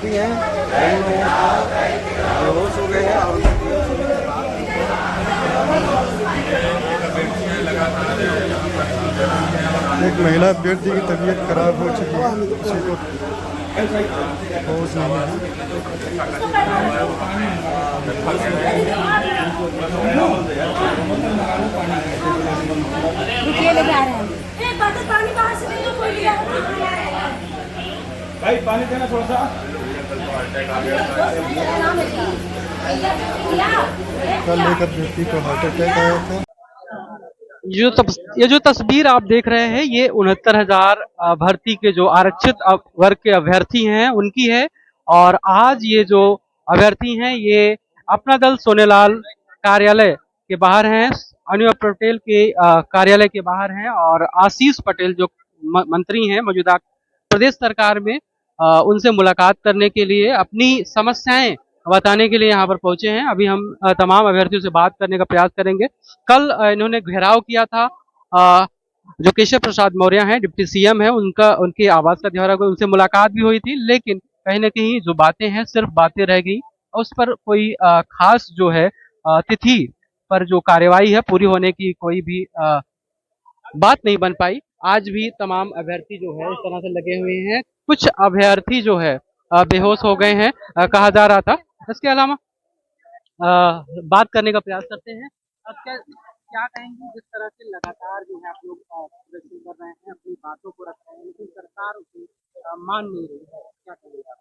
अभ्यर्थी हैं, उन लोगों को बेहोश हो गए हैं और एक महिला अभ्यर्थी की तबीयत खराब हो चुकी है, किसी को होश नहीं रुकिए, लेके आ रहे हैं। पानी बाहर से दे दो, कोई लिया भाई पानी देना थोड़ा सा। कल एक अभ्यर्थी को हार्ट अटैक आया था। ये जो तस्वीर आप देख रहे हैं ये 69,000 भर्ती के जो आरक्षित वर्ग के अभ्यर्थी हैं उनकी है। और आज ये जो अभ्यर्थी हैं ये अपना दल सोनेलाल कार्यालय के बाहर हैं, अनिल पटेल के कार्यालय के बाहर हैं। और आशीष पटेल जो मंत्री हैं मौजूदा प्रदेश सरकार में, उनसे मुलाकात करने के लिए, अपनी समस्याएं बताने के लिए यहाँ पर पहुंचे हैं। अभी हम तमाम अभ्यर्थियों से बात करने का प्रयास करेंगे। कल इन्होंने घेराव किया था, जो केशव प्रसाद मौर्य हैं, डिप्टी सीएम हैं, उनके आवास का घेराव किया, उनसे मुलाकात भी हुई थी। लेकिन कहीं ना कहीं जो बातें हैं सिर्फ बातें रह गई, उस पर कोई खास जो है तिथि पर जो कार्यवाही है पूरी होने की कोई भी बात नहीं बन पाई। आज भी तमाम अभ्यर्थी जो है इस तरह से लगे हुए हैं। कुछ अभ्यर्थी जो है बेहोश हो गए हैं, कहा जा रहा था। इसके अलावा बात करने का प्रयास करते हैं। अब क्या कहेंगे, जिस तरह से लगातार जो है आप लोग प्रदर्शन कर रहे हैं, अपनी बातों को रख रहे हैं, लेकिन सरकार उसे मान नहीं रही है, क्या कहेंगे आप?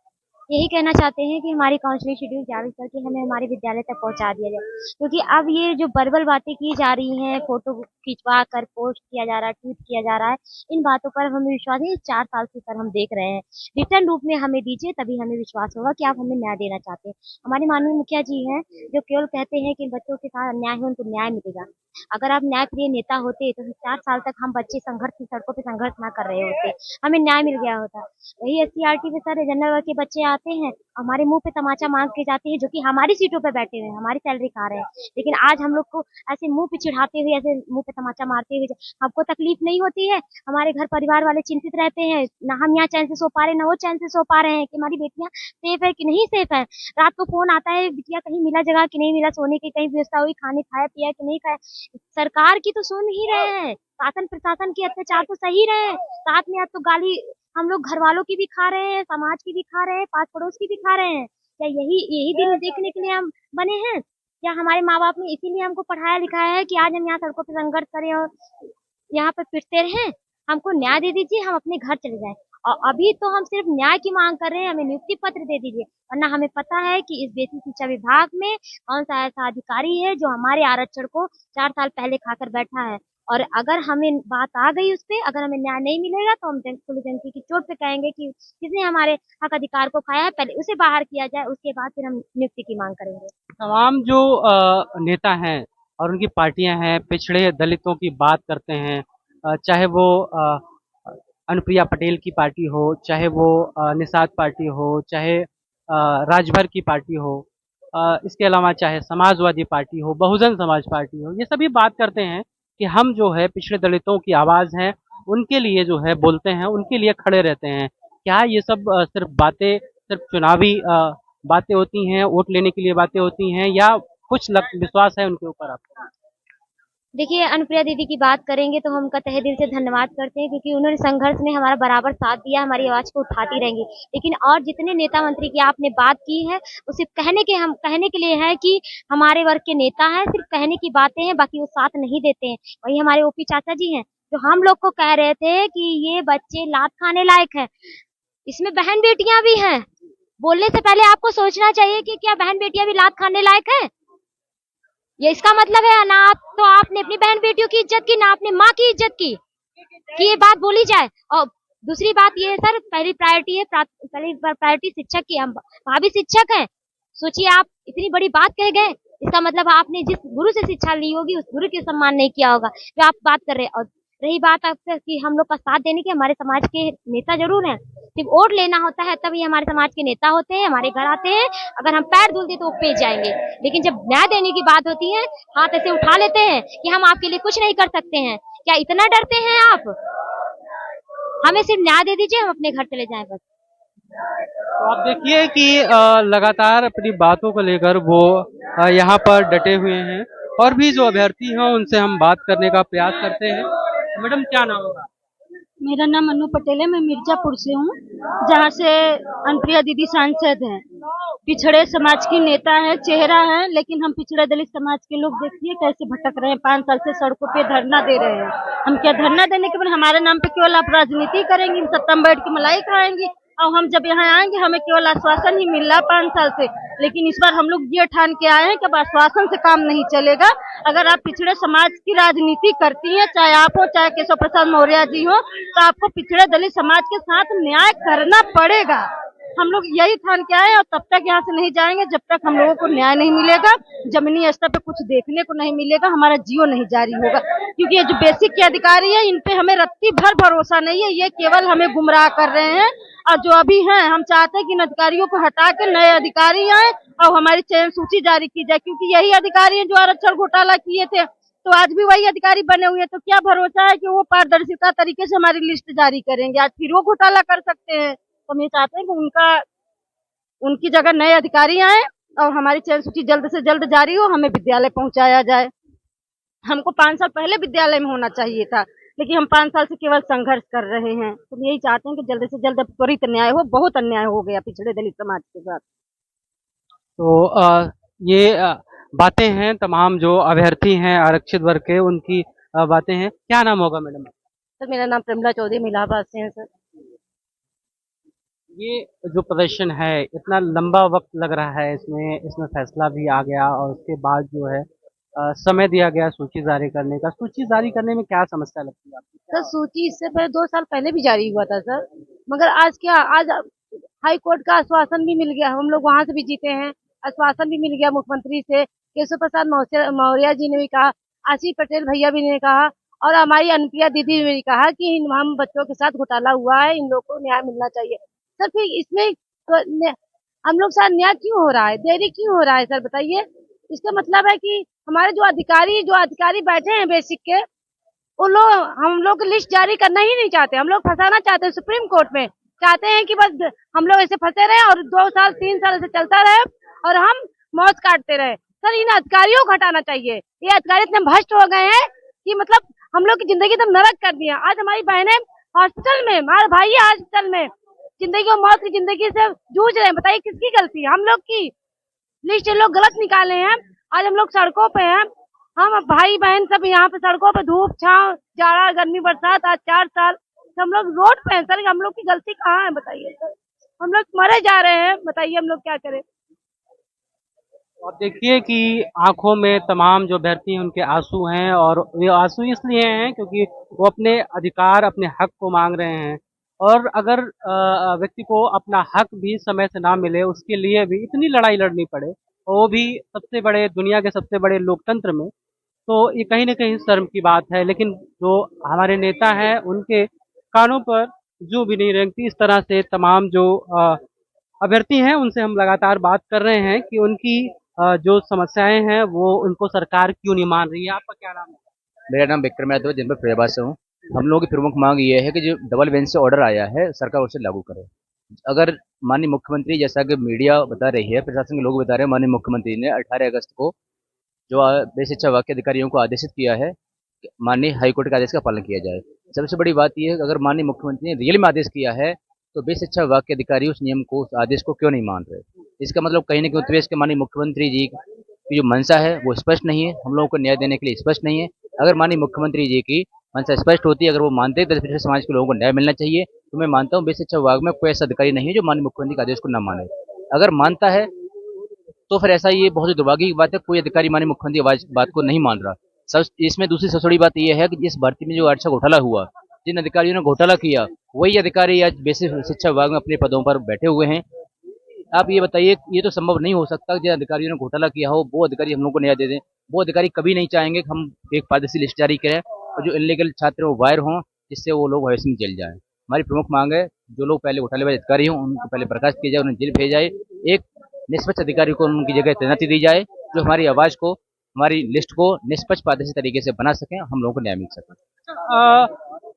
यही कहना चाहते हैं कि हमारी काउंसलिंग शेड्यूल जारी करके हमें हमारे विद्यालय तक पहुंचा दिया जाए, क्योंकि अब ये जो वर्बल बातें की जा रही हैं, फोटो खिंचवा कर पोस्ट किया जा रहा है, ट्वीट किया जा रहा है, इन बातों पर हमें विश्वास नहीं। 4 साल से सर हम देख रहे हैं, रिटर्न रूप में हमें दीजिए, तभी हमें विश्वास होगा कि आप हमें न्याय देना चाहते हैं। हमारे माननीय मुखिया जी हैं जो केवल कहते हैं कि बच्चों के साथ अन्याय है उनको न्याय मिलेगा। अगर आप न्याय प्रिय नेता होते तो 4 साल तक हम बच्चे संघर्ष की सड़कों पे संघर्ष ना कर रहे होते, हमें न्याय मिल गया होता। वही एससीईआरटी में सर जनरल वर्ग के बच्चे आते हैं, हमारे मुंह पे तमाचा मांग के जाते हैं, जो कि हमारी सीटों पे बैठे हुए हैं, हमारी सैलरी खा रहे हैं। लेकिन आज हम लोग को ऐसे मुंह पे चिढ़ाते हुए, ऐसे मुंह पे तमाचा मारते हुए हमको तकलीफ नहीं होती है। हमारे घर परिवार वाले चिंतित रहते हैं, ना हम यहाँ चैन से सो पा रहे हैं, ना वो चैन से सो पा रहे हैं कि हमारी बेटियां सेफ है कि नहीं सेफ है। रात को फोन आता है, बिटिया कहीं मिला जगह कि नहीं मिला, सोने की कहीं व्यवस्था हुई, खाने खाया पिया कि नहीं खाया। सरकार की तो सुन ही रहे हैं, शासन प्रशासन के अत्याचार तो सही रहे हैं, साथ में अब तो गाली हम लोग घर वालों की भी खा रहे हैं, समाज की भी खा रहे हैं, पास पड़ोस की भी खा रहे हैं। क्या यही यही दिन देखने के लिए हम बने हैं? क्या हमारे माँ बाप ने इसीलिए हमको पढ़ाया लिखाया है कि आज हम यहाँ सड़कों पे संघर्ष करें और यहाँ पे पिटते रहें? हमको न्याय दे दीजिए, हम अपने घर चले जाएं। और अभी तो हम सिर्फ न्याय की मांग कर रहे हैं, हमें नियुक्ति पत्र दे दीजिए, वरना हमें पता है कि इस बेसिक शिक्षा विभाग में कौन सा ऐसा अधिकारी है जो हमारे आरक्षण को 4 साल पहले खाकर बैठा है। और अगर हमें बात आ गई उस पे, अगर हमें न्याय नहीं मिलेगा तो हम पुलिस जनता की चोट पे कहेंगे कि किसने हमारे हक अधिकार को खाया है, पहले उसे बाहर किया जाए, उसके बाद फिर हम नियुक्ति की मांग करेंगे। तमाम जो नेता हैं और उनकी पार्टियां हैं, पिछड़े दलितों की बात करते हैं, चाहे वो अनुप्रिया पटेल की पार्टी हो, चाहे वो निषाद पार्टी हो, चाहे राजभर की पार्टी हो, इसके अलावा चाहे समाजवादी पार्टी हो, बहुजन समाज पार्टी हो, ये सभी बात करते हैं कि हम जो है पिछड़े दलितों की आवाज़ हैं, उनके लिए जो है बोलते हैं, उनके लिए खड़े रहते हैं। क्या ये सब सिर्फ बातें, सिर्फ चुनावी बातें होती हैं, वोट लेने के लिए बातें होती हैं, या कुछ विश्वास है उनके ऊपर आपको? देखिए, अनुप्रिया दीदी की बात करेंगे तो हम उनका तहे दिल से धन्यवाद करते हैं, क्योंकि उन्होंने संघर्ष में हमारा बराबर साथ दिया, हमारी आवाज़ को उठाती रहेंगी। लेकिन और जितने नेता मंत्री की आपने बात की है, वो सिर्फ कहने के लिए है कि हमारे वर्ग के नेता हैं, सिर्फ कहने की बातें हैं, बाकी वो साथ नहीं देते हैं। वही हमारे ओपी चाचा जी हैं, जो हम लोग को कह रहे थे कि ये बच्चे लात खाने लायक है। इसमें बहन बेटियां भी हैं। बोलने से पहले आपको सोचना चाहिए कि क्या बहन बेटियां भी लात खाने लायक है? ये इसका मतलब है ना, आप तो आपने अपनी बहन बेटियों की इज्जत की, ना आपने माँ की इज्जत की कि ये बात बोली जाए। और दूसरी बात ये है सर, पहली प्रायोरिटी शिक्षक की। हम भाभी शिक्षक हैं, सोचिए आप इतनी बड़ी बात कह गए, इसका मतलब आपने जिस गुरु से शिक्षा ली होगी उस गुरु के सम्मान नहीं किया होगा जो आप बात कर रहे हैं। और रही बात आपसे कि हम लोग का साथ देने की, हमारे समाज के नेता जरूर हैं, सिर्फ वोट लेना होता है तभी हमारे समाज के नेता होते हैं, हमारे घर आते हैं। अगर हम पैर धुल दे तो वो पे जाएंगे, लेकिन जब न्याय देने की बात होती है, हाथ ऐसे उठा लेते हैं कि हम आपके लिए कुछ नहीं कर सकते हैं। क्या इतना डरते हैं आप? हमें सिर्फ न्याय दे दीजिए, हम अपने घर चले जाएं बस। तो आप देखिए कि लगातार अपनी बातों को लेकर वो यहाँ पर डटे हुए हैं और भी जो अभ्यर्थी हैं उनसे हम बात करने का प्रयास करते हैं। मैडम क्या नाम होगा? मेरा नाम अनु पटेल है। मैं मिर्जापुर से हूँ, जहाँ से अनुप्रिया दीदी सांसद हैं। पिछड़े समाज की नेता है, चेहरा है, लेकिन हम पिछड़े दलित समाज के लोग देखिए कैसे भटक रहे हैं। 5 साल से सड़कों पे धरना दे रहे हैं। हम क्या धरना देने के बाद हमारे नाम पे केवल आप राजनीति करेंगी, सत्ता में बैठ के मलाई खाएंगी, और हम जब यहाँ आएंगे हमें केवल आश्वासन ही मिल रहा 5 साल से। लेकिन इस बार हम लोग ये ठान के आए हैं कि अब आश्वासन से काम नहीं चलेगा। अगर आप पिछड़े समाज की राजनीति करती हैं, चाहे आप हो चाहे केशव प्रसाद मौर्य जी हो, तो आपको पिछड़े दलित समाज के साथ न्याय करना पड़ेगा। हम लोग यही ठान के आए और तब तक यहाँ से नहीं जाएंगे जब तक हम लोगों को न्याय नहीं मिलेगा, जमीनी स्तर पे कुछ देखने को नहीं मिलेगा, हमारा जीवन नहीं जारी होगा। क्योंकि ये जो बेसिक के अधिकारी है, इन पे हमें रत्ती भर भरोसा नहीं है। ये केवल हमें गुमराह कर रहे हैं। और जो अभी हैं, हम चाहते हैं कि इन अधिकारियों को हटा के नए अधिकारी आए और हमारी चयन सूची जारी की जाए, क्योंकि यही अधिकारी हैं जो आरक्षण घोटाला किए थे। तो आज भी वही अधिकारी बने हुए हैं, तो क्या भरोसा है कि वो पारदर्शिता तरीके से हमारी लिस्ट जारी करेंगे? आज फिर वो घोटाला कर सकते हैं। तो हम ये चाहते हैं कि उनकी जगह नए अधिकारी आए और हमारी चयन सूची जल्द से जल्द जारी हो, हमें विद्यालय पहुंचाया जाए। हमको 5 साल पहले विद्यालय में होना चाहिए था, लेकिन हम 5 साल से केवल संघर्ष कर रहे हैं। तो हम यही चाहते हैं कि जल्द से जल्द त्वरित न्याय हो। बहुत अन्याय हो गया पिछड़े दलित समाज के साथ। तो ये बातें हैं तमाम जो अभ्यर्थी हैं आरक्षित वर्ग के उनकी बातें हैं। क्या नाम होगा मैडम? सर मेरा नाम प्रमिला चौधरी, इलाहाबाद से है सर। ये जो प्रदर्शन है इतना लंबा वक्त लग रहा है, इसमें फैसला भी आ गया और उसके बाद जो है समय दिया गया सूची जारी करने का। सूची जारी करने में क्या समस्या लगती है आपको? सर सूची इससे पहले 2 साल पहले भी जारी हुआ था सर, मगर आज हाई कोर्ट का आश्वासन भी मिल गया। हम लोग वहां से भी जीते हैं, आश्वासन भी मिल गया मुख्यमंत्री से। केशव प्रसाद मौर्य जी ने भी कहा, आशीष पटेल भैया भी ने कहा, और हमारी अनुप्रिया दीदी ने भी कहा कि हम बच्चों के साथ घोटाला हुआ है, इन लोगों को न्याय मिलना चाहिए। सर फिर इसमें तो हम लोग साथ न्याय क्यों हो रहा है, देरी क्यों हो रहा है सर बताइए? इसका मतलब है कि हमारे जो अधिकारी बैठे हैं बेसिक के, उन लोग हम लोग की लिस्ट जारी करना ही नहीं चाहते। हम लोग फंसाना चाहते हैं सुप्रीम कोर्ट में, चाहते हैं कि बस हम लोग ऐसे फंसे रहे और 2 साल 3 साल से चलता रहे और हम मौत काटते रहे। सर इन अधिकारियों को हटाना चाहिए। ये अधिकारी इतने भ्रष्ट हो गए हैं कि मतलब हम लोग की जिंदगी एकदम नरक कर दिया। आज हमारी बहनें हॉस्पिटल में, हमारे भाई हॉस्पिटल में जिंदगी और मौत की जिंदगी से जूझ रहे हैं। बताइए किसकी गलती है? हम लोग की लिस्ट लोग गलत निकाले हैं। आज हम लोग सड़कों पे हैं, हम भाई बहन सब यहाँ पे सड़कों पे, धूप छांव, जाड़ा गर्मी बरसात, आज 4 साल तो हम लोग रोड पे हैं। सर हम लोग की गलती कहाँ है बताइए? सर हम लोग मरे जा रहे हैं, बताइए हम लोग क्या करें? आप देखिए कि आंखों में तमाम जो अभ्यर्थी हैं उनके आंसू हैं और ये आंसू इसलिए हैं क्योंकि वो अपने अधिकार अपने हक को मांग रहे हैं। और अगर व्यक्ति को अपना हक भी समय से ना मिले उसके लिए भी इतनी लड़ाई लड़नी पड़े और वो भी सबसे बड़े दुनिया के सबसे बड़े लोकतंत्र में, तो ये कहीं ना कहीं शर्म की बात है। लेकिन जो हमारे नेता हैं उनके कानों पर जू भी नहीं रेंगती। इस तरह से तमाम जो अभ्यर्थी हैं उनसे हम लगातार बात कर रहे हैं कि उनकी जो समस्याएं हैं वो उनको सरकार क्यों नहीं मान रही है। आपका क्या नाम है? मेरा नाम विक्रम यादव है, जनपद फैजाबाद से हूँ। हम लोगों की प्रमुख मांग ये है कि जो डबल बेंच से ऑर्डर आया है सरकार उसे लागू करे। अगर माननीय मुख्यमंत्री, जैसा कि मीडिया बता रही है, प्रशासन के लोग बता रहे हैं, माननीय मुख्यमंत्री ने 18 अगस्त को जो बेसिक शिक्षा विभाग के अधिकारियों को आदेशित किया है कि माननीय हाईकोर्ट के आदेश का पालन किया जाए। सबसे बड़ी बात यह है कि अगर माननीय मुख्यमंत्री ने रियल में आदेश किया है तो बेसिक शिक्षा विभाग के अधिकारी उस नियम को, उस आदेश को क्यों नहीं मान रहे? इसका मतलब कहीं ना कहीं उत्तर प्रदेश के माननीय मुख्यमंत्री जी की जो मंशा है वो स्पष्ट नहीं है, हम लोगों को न्याय देने के लिए स्पष्ट नहीं है। अगर माननीय मुख्यमंत्री जी की मंशा स्पष्ट होती, अगर वो मानते तो पिछड़े समाज के लोगों को न्याय मिलना चाहिए। तो मैं मानता हूँ बेसिक शिक्षा विभाग में कोई ऐसा अधिकारी नहीं है जो माननीय मुख्यमंत्री के आदेश को न माने। अगर मानता है तो फिर ऐसा, ये बहुत ही दुर्भाग्य की बात है, कोई अधिकारी माननीय मुख्यमंत्री बात को नहीं मान रहा। सब इसमें दूसरी सबसे बड़ी बात यह है कि जिस भर्ती में जो आरक्षण घोटाला हुआ, जिन अधिकारियों ने घोटाला किया, वही अधिकारी आज बेसिक शिक्षा विभाग में अपने पदों पर बैठे हुए हैं। आप ये बताइए, ये तो संभव नहीं हो सकता जिन अधिकारियों ने घोटाला किया हो वो अधिकारी हम लोग को न्याय दे दें। वो अधिकारी कभी नहीं चाहेंगे कि हम एक पारदर्शी लिस्ट जारी करें और जो इनलीगल छात्र वो वायर हों, जिससे वो लोग भविष्य में जेल जाएं। हमारी प्रमुख मांग है जो लोग पहले घोटालेबाज अधिकारी हों उनको पहले बर्खास्त किया जाए, उन्हें जेल भेजा जाए। एक निष्पक्ष अधिकारी को उनकी जगह तैनाती दी जाए जो हमारी आवाज़ को, हमारी लिस्ट को निष्पक्ष पारदर्शी तरीके से बना सकें, हम लोगों को न्याय मिल सके।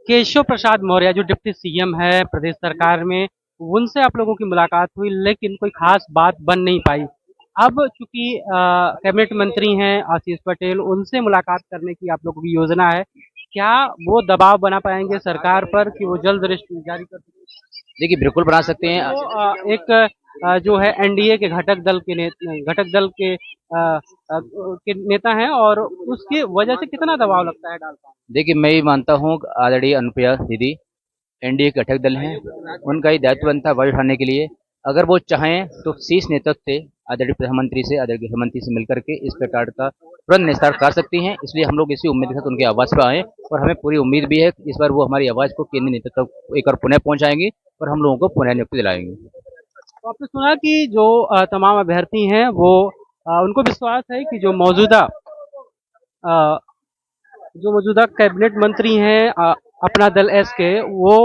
केशव प्रसाद मौर्य जो डिप्टी सीएम है प्रदेश सरकार में, उनसे आप लोगों की मुलाकात हुई, लेकिन कोई खास बात बन नहीं पाई। अब चूंकि कैबिनेट मंत्री हैं आशीष पटेल, उनसे मुलाकात करने की आप लोगों की योजना है। क्या वो दबाव बना पाएंगे सरकार पर कि वो जल्द लिस्ट जारी कर सकें? देखिए बिल्कुल बना सकते हैं। वो एक जो है एनडीए के घटक दल के नेता हैं, और उसकी वजह से कितना दबाव लगता है डालता है? देखिए मैं ये मानता हूँ कि आदरणीय अनुप्रिया दीदी एनडीए के घटक दल हैं, उनका ही दायित्व बनता है बजट उठाने के लिए। अगर वो चाहें तो शीर्ष नेतृत्व से आदरणीय प्रधानमंत्री से, आदरणीय गृहमंत्री से मिलकर के इस प्रकार का तुरंत निस्तार कर सकती हैं। इसलिए हम लोग इसी उम्मीद के साथ उनकी आवाज़ पर आए, और हमें पूरी उम्मीद भी है कि इस बार वो हमारी आवाज़ को केंद्रीय नेतृत्व तक एक बार पुनः पहुंचाएंगे और हम लोगों को पुनः नियुक्ति दिलाएंगे। तो आपने सुना कि जो तमाम अभ्यर्थी हैं वो उनको विश्वास है कि अ, जो मौजूदा कैबिनेट मंत्री हैं अपना दल एस के, वो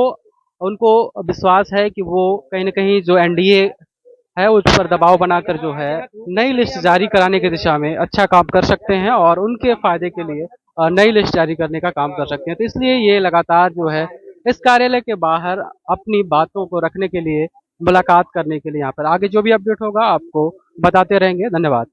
उनको विश्वास है कि वो कहीं न कहीं जो एनडीए है उस पर दबाव बनाकर जो है नई लिस्ट जारी कराने की दिशा में अच्छा काम कर सकते हैं, और उनके फायदे के लिए नई लिस्ट जारी करने का काम कर सकते हैं। तो इसलिए ये लगातार जो है इस कार्यालय के बाहर अपनी बातों को रखने के लिए, मुलाकात करने के लिए यहाँ पर आगे जो भी अपडेट होगा आपको बताते रहेंगे। धन्यवाद।